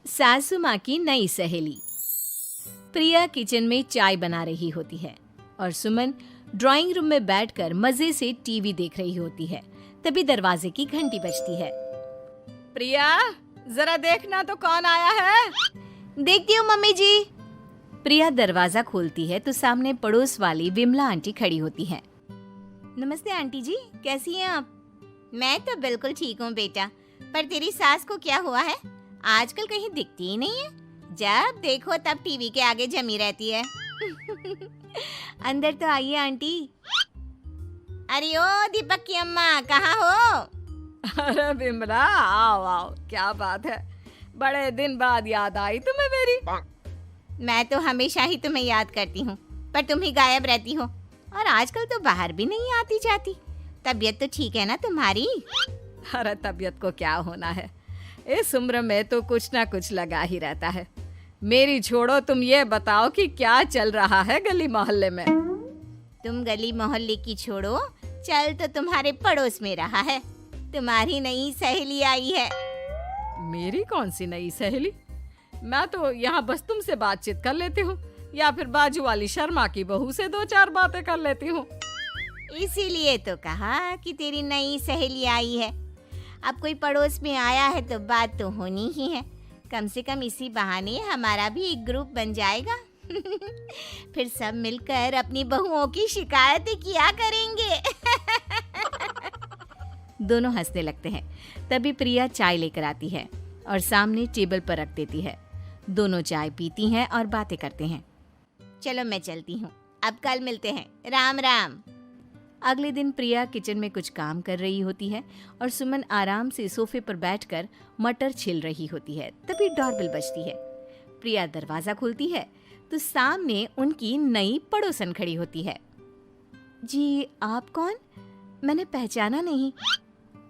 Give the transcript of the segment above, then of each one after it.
सासू माँ की नई सहेली। प्रिया किचन में चाय बना रही होती है और सुमन ड्राइंग रूम में बैठकर मजे से टीवी देख रही होती है। तभी दरवाजे की घंटी बजती है। प्रिया, जरा देखना तो कौन आया है। देखती हूँ मम्मी जी। प्रिया दरवाजा खोलती है तो सामने पड़ोस वाली विमला आंटी खड़ी होती है। नमस्ते आंटी जी, कैसी हैं आप? मैं तो बिल्कुल ठीक हूँ बेटा, पर तेरी सास को क्या हुआ है? आजकल कहीं दिखती ही नहीं है। जब देखो तब टीवी के आगे जमी रहती है। अंदर तो आइए आंटी। अरे ओ दीपक की अम्मा, कहाँ हो? अरे बिमला, आओ आओ, क्या बात है, बड़े दिन बाद याद आई तुम्हें मेरी। मैं तो हमेशा ही तुम्हें याद करती हूँ, पर तुम ही गायब रहती हो और आजकल तो बाहर भी नहीं आती जाती। तबीयत तो ठीक है ना तुम्हारी? अरे तबीयत को क्या होना है, इस उम्र में तो कुछ ना कुछ लगा ही रहता है। मेरी छोड़ो, तुम ये बताओ कि क्या चल रहा है गली मोहल्ले में। तुम गली मोहल्ले की छोड़ो, चल तो तुम्हारे पड़ोस में रहा है। तुम्हारी नई सहेली आई है। मेरी कौन सी नई सहेली? मैं तो यहाँ बस तुमसे बातचीत कर लेती हूँ या फिर बाजू वाली शर्मा की बहू से दो चार बातें कर लेती हूँ। इसीलिए तो कहा कि तेरी नई सहेली आई है। अब कोई पड़ोस में आया है तो बात तो होनी ही है। कम से कम इसी बहाने हमारा भी एक ग्रुप बन जाएगा। फिर सब मिलकर अपनी बहुओं की शिकायतें किया करेंगे। दोनों हंसने लगते हैं। तभी प्रिया चाय लेकर आती है और सामने टेबल पर रख देती है। दोनों चाय पीती हैं और बातें करते हैं। चलो मैं चलती हूँ, अब कल मिलते हैं। राम राम। अगले दिन प्रिया किचन में कुछ काम कर रही होती है और सुमन आराम से सोफे पर बैठकर मटर छिल रही होती है। तभी डोरबेल बजती है। प्रिया दरवाजा खोलती है तो सामने उनकी नई पड़ोसन खड़ी होती है। जी, आप कौन? मैंने पहचाना नहीं।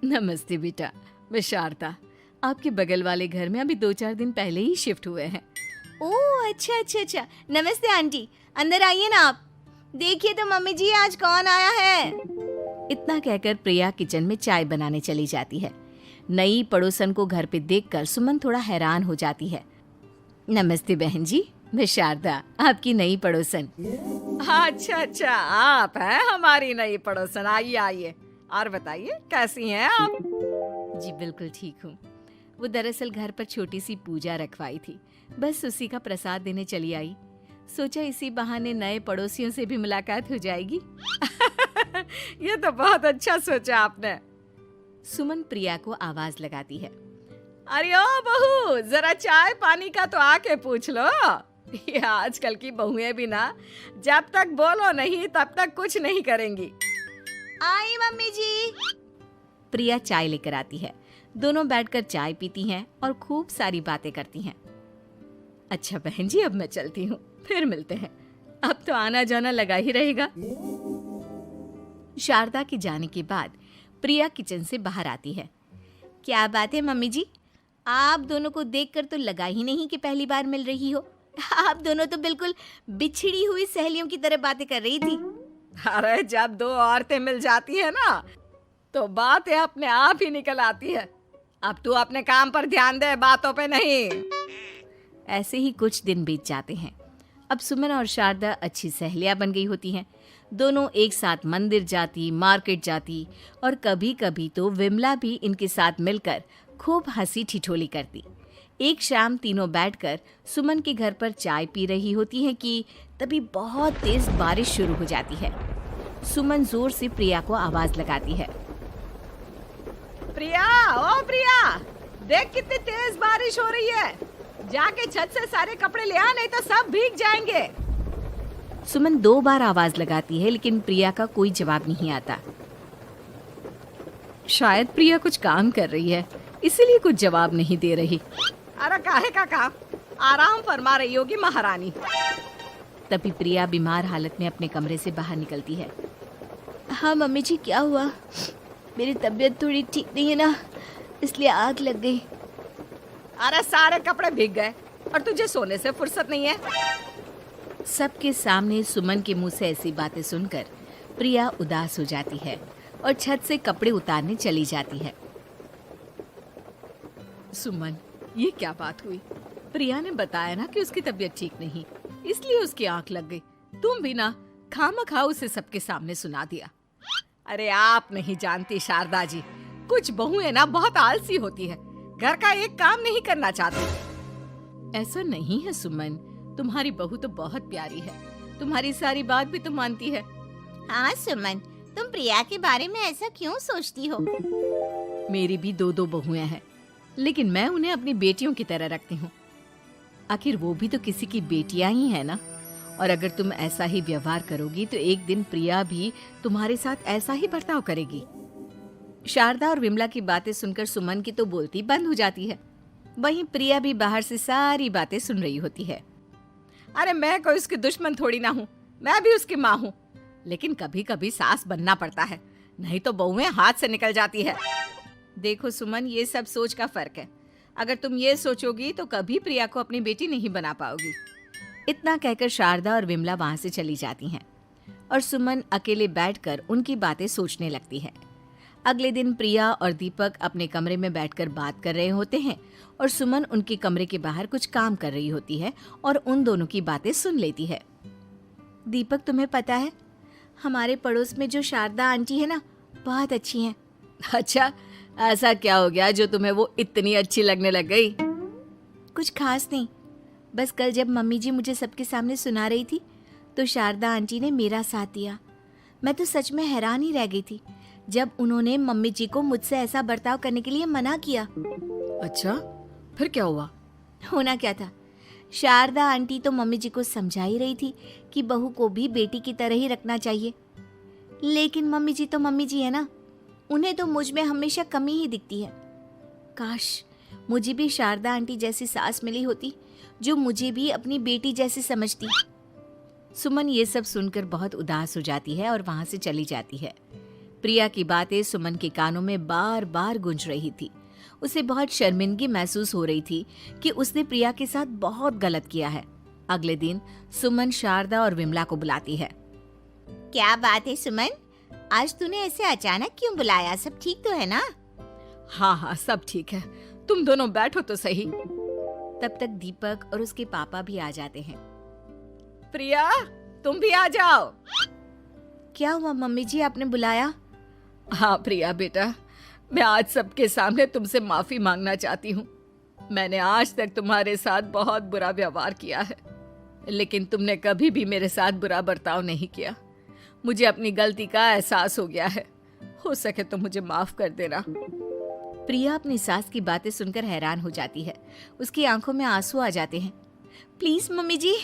नमस्ते बेटा, मैं शारदा, आपके बगल वाले घर में अभी 2-4 दिन पहले ही शिफ्ट हुए हैं। ओह अच्छा। नमस्ते आंटी, अंदर आइए ना आप। देखिए तो मम्मी जी, आज कौन आया है। इतना कहकर प्रिया किचन में चाय बनाने चली जाती है। नई पड़ोसन को घर पे देखकर सुमन थोड़ा हैरान हो जाती है। नमस्ते बहन जी, मैं शारदा, आपकी नई पड़ोसन। अच्छा, आप हैं हमारी नई पड़ोसन। आइए आइए, और बताइए कैसी हैं आप? जी बिल्कुल ठीक हूँ। वो दरअसल घर पर छोटी सी पूजा रखवाई थी, बस उसी का प्रसाद देने चली आई। सोचा इसी बहाने नए पड़ोसियों से भी मुलाकात हो जाएगी। ये तो बहुत अच्छा सोचा आपने। सुमन प्रिया को आवाज लगाती है। अरे ओ बहू, जरा चाय पानी का तो आके पूछ लो। ये आजकल की बहुएं भी ना, जब तक बोलो नहीं तब तक कुछ नहीं करेंगी। आई मम्मी जी। प्रिया चाय लेकर आती है। दोनों बैठकर चाय पीती हैं और खूब सारी बातें करती हैं। अच्छा बहन जी, अब मैं चलती हूँ, फिर मिलते हैं। अब तो आना जाना लगा ही रहेगा। शारदा के जाने के बाद प्रिया किचन से बाहर आती है। क्या बात है मम्मी जी, आप दोनों को देखकर तो लगा ही नहीं कि पहली बार मिल रही हो। आप दोनों तो बिल्कुल बिछड़ी हुई सहेलियों की तरह बातें कर रही थी। अरे जब दो औरतें मिल जाती है ना, तो बातें अपने आप ही निकल आती है। अब तू अपने काम पर ध्यान दे, बातों पे नहीं। ऐसे ही कुछ दिन बीत जाते हैं। अब सुमन और शारदा अच्छी सहेलियां बन गई होती हैं। दोनों एक साथ मंदिर जाती, मार्केट जाती और कभी कभी तो विमला भी इनके साथ मिलकर खूब हंसी ठिठोली करती। एक शाम तीनों बैठकर सुमन के घर पर चाय पी रही होती हैं कि तभी बहुत तेज बारिश शुरू हो जाती है। सुमन जोर से प्रिया को आवाज लगाती है। प्रिया, ओ प्रिया, देख कितनी तेज बारिश हो रही है। जाके छत से सारे कपड़े ले आ, नहीं तो सब भीग जाएंगे। सुमन 2 बार आवाज लगाती है लेकिन प्रिया का कोई जवाब नहीं आता। शायद प्रिया कुछ काम कर रही है, इसीलिए कुछ जवाब नहीं दे रही। अरे काहे का काम, आराम फरमा रही होगी महारानी। तभी प्रिया बीमार हालत में अपने कमरे से बाहर निकलती है। हाँ मम्मी जी, क्या हुआ? मेरी तबीयत थोड़ी ठीक नहीं है ना, इसलिए आग लग गई। अरे सारे कपड़े भीग गए और तुझे सोने से फुर्सत नहीं है। सबके सामने सुमन के मुंह से ऐसी बातें सुनकर प्रिया उदास हो जाती है और छत से कपड़े उतारने चली जाती है। सुमन, ये क्या बात हुई? प्रिया ने बताया ना कि उसकी तबीयत ठीक नहीं, इसलिए उसकी आंख लग गई। तुम भी ना खामखा उसे सबके सामने सुना दिया। अरे आप नहीं जानती शारदा जी, कुछ बहुएं ना बहुत आलसी होती है, घर का एक काम नहीं करना चाहती। ऐसा नहीं है सुमन, तुम्हारी बहू तो बहुत प्यारी है, तुम्हारी सारी बात भी तो मानती है। हाँ सुमन, तुम प्रिया के बारे में ऐसा क्यों सोचती हो? मेरी भी दो बहुएं हैं, लेकिन मैं उन्हें अपनी बेटियों की तरह रखती हूँ। आखिर वो भी तो किसी की बेटियां ही है ना। और अगर तुम ऐसा ही व्यवहार करोगी तो एक दिन प्रिया भी तुम्हारे साथ ऐसा ही बर्ताव करेगी। शारदा और विमला की बातें सुनकर सुमन की तो बोलती बंद हो जाती है। वहीं प्रिया भी बाहर से सारी बातें सुन रही होती है। अरे मैं कोई उसकी दुश्मन थोड़ी ना हूँ, मैं भी उसकी माँ हूँ, लेकिन कभी कभी सास बनना पड़ता है, नहीं तो बहुएं हाथ से निकल जाती है। देखो सुमन, ये सब सोच का फर्क है। अगर तुम ये सोचोगी तो कभी प्रिया को अपनी बेटी नहीं बना पाओगी। इतना कहकर शारदा और विमला वहां से चली जाती हैं और सुमन अकेले बैठकर उनकी बातें सोचने लगती है। अगले दिन प्रिया और दीपक अपने कमरे में बैठकर बात कर रहे होते हैं और सुमन उनके कमरे के बाहर कुछ काम कर रही होती है और उन दोनों की बातें सुन लेती है। दीपक, तुम्हें पता है हमारे पड़ोस में जो शारदा आंटी है ना, बहुत अच्छी हैं। अच्छा, ऐसा क्या हो गया जो तुम्हें वो इतनी अच्छी लगने लग गई? कुछ खास नहीं, बस कल जब मम्मी जी मुझे सबके सामने सुना रही थी तो शारदा आंटी ने मेरा साथ दिया। मैं तो सच में हैरान ही रह गई थी जब उन्होंने मम्मी जी को मुझसे ऐसा बर्ताव करने के लिए मना किया। अच्छा, फिर क्या हुआ? होना क्या था, शारदा आंटी तो मम्मी जी को समझा ही रही थी कि बहू को भी बेटी की तरह ही रखना चाहिए, लेकिन मम्मी जी तो मम्मी जी है ना, उन्हें तो मुझ में हमेशा कमी ही दिखती है। काश मुझे भी शारदा आंटी जैसी सास मिली होती जो मुझे भी अपनी बेटी जैसी समझती। सुमन ये सब सुनकर बहुत उदास हो जाती है और वहां से चली जाती है। प्रिया की बातें सुमन के कानों में बार बार गूंज रही थी। उसे बहुत शर्मिंदगी महसूस हो रही थी कि उसने प्रिया के साथ बहुत गलत किया है। अगले दिन सुमन शारदा और विमला को बुलाती है। क्या बात है सुमन, आज तूने ऐसे अचानक क्यों बुलाया? सब ठीक तो है ना? हाँ, सब ठीक है, तुम दोनों बैठो तो सही। तब तक दीपक और उसके पापा भी आ जाते हैं। प्रिया, तुम भी आ जाओ। क्या हुआ मम्मी जी, आपने बुलाया? हाँ प्रिया बेटा, मैं आज सबके सामने तुमसे माफी मांगना चाहती हूँ। मैंने आज तक तुम्हारे साथ बहुत बुरा व्यवहार किया है, लेकिन तुमने कभी भी मेरे साथ बुरा बर्ताव नहीं किया। मुझे अपनी गलती का एहसास हो गया है, हो सके तो मुझे माफ कर देना। प्रिया अपनी सास की बातें सुनकर हैरान हो जाती है। उसकी आंखों में आंसू आ जाते हैं। प्लीज मम्मी जी,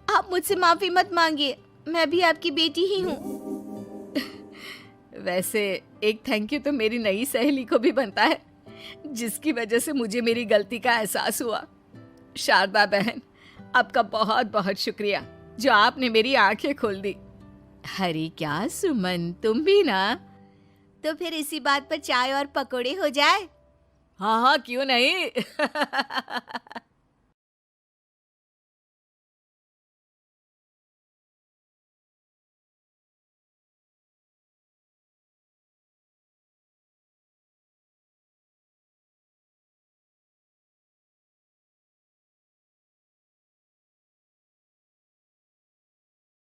आप मुझसे माफी मत मांगिए, मैं भी आपकी बेटी ही हूँ। वैसे एक थैंक यू तो मेरी नई सहेली को भी बनता है, जिसकी वजह से मुझे मेरी गलती का एहसास हुआ। शारदा बहन, आपका बहुत बहुत शुक्रिया जो आपने मेरी आंखें खोल दी। अरे क्या सुमन, तुम भी ना। तो फिर इसी बात पर चाय और पकोड़े हो जाए? हाँ, क्यों नहीं।